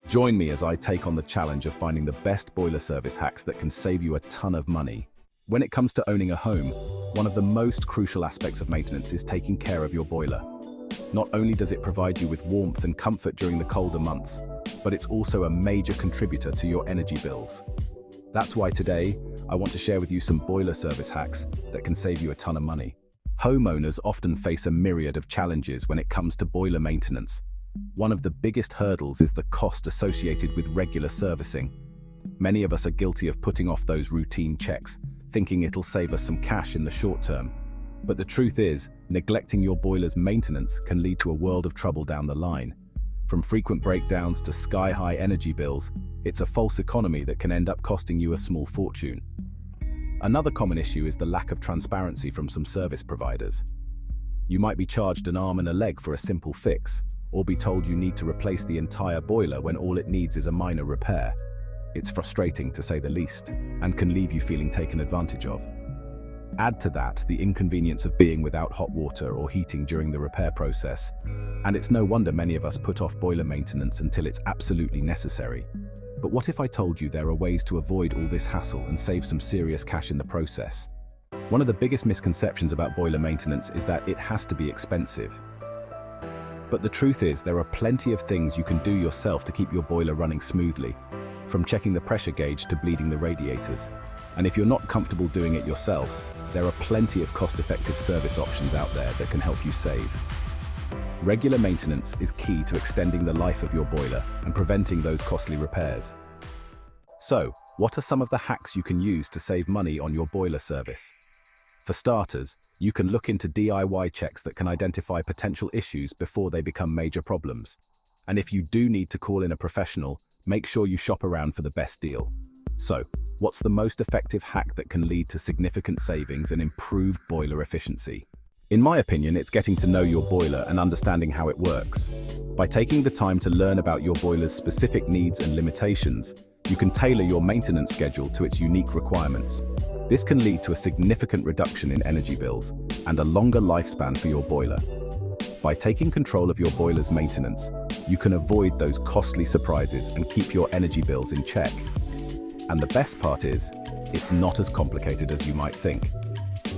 Join me as I take on the challenge of finding the best boiler service hacks that can save you a ton of money. When it comes to owning a home, one of the most crucial aspects of maintenance is taking care of your boiler. Not only does it provide you with warmth and comfort during the colder months, but it's also a major contributor to your energy bills. That's why today, I want to share with you some boiler service hacks that can save you a ton of money. Homeowners often face a myriad of challenges when it comes to boiler maintenance. One of the biggest hurdles is the cost associated with regular servicing. Many of us are guilty of putting off those routine checks, thinking it'll save us some cash in the short term. But the truth is, neglecting your boiler's maintenance can lead to a world of trouble down the line. From frequent breakdowns to sky-high energy bills, it's a false economy that can end up costing you a small fortune. Another common issue is the lack of transparency from some service providers. You might be charged an arm and a leg for a simple fix, or be told you need to replace the entire boiler when all it needs is a minor repair. It's frustrating, to say the least, and can leave you feeling taken advantage of. Add to that the inconvenience of being without hot water or heating during the repair process, and it's no wonder many of us put off boiler maintenance until it's absolutely necessary. But what if I told you there are ways to avoid all this hassle and save some serious cash in the process? One of the biggest misconceptions about boiler maintenance is that it has to be expensive. But the truth is, there are plenty of things you can do yourself to keep your boiler running smoothly, from checking the pressure gauge to bleeding the radiators. And if you're not comfortable doing it yourself, there are plenty of cost-effective service options out there that can help you save. Regular maintenance is key to extending the life of your boiler and preventing those costly repairs. So, what are some of the hacks you can use to save money on your boiler service? For starters, you can look into DIY checks that can identify potential issues before they become major problems. And if you do need to call in a professional, make sure you shop around for the best deal. So, what's the most effective hack that can lead to significant savings and improved boiler efficiency? In my opinion, it's getting to know your boiler and understanding how it works. By taking the time to learn about your boiler's specific needs and limitations, you can tailor your maintenance schedule to its unique requirements. This can lead to a significant reduction in energy bills and a longer lifespan for your boiler. By taking control of your boiler's maintenance, you can avoid those costly surprises and keep your energy bills in check. And the best part is, it's not as complicated as you might think.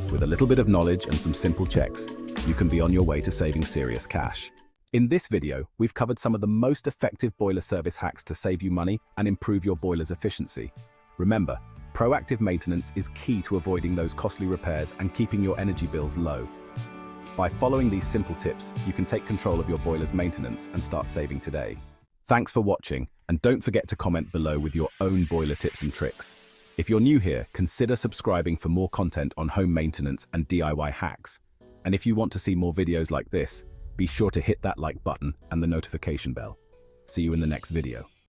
With a little bit of knowledge and some simple checks, you can be on your way to saving serious cash. In this video, we've covered some of the most effective boiler service hacks to save you money and improve your boiler's efficiency. Remember, proactive maintenance is key to avoiding those costly repairs and keeping your energy bills low. By following these simple tips, you can take control of your boiler's maintenance and start saving today. Thanks for watching, and don't forget to comment below with your own boiler tips and tricks. If you're new here, consider subscribing for more content on home maintenance and DIY hacks. And if you want to see more videos like this, be sure to hit that like button and the notification bell. See you in the next video.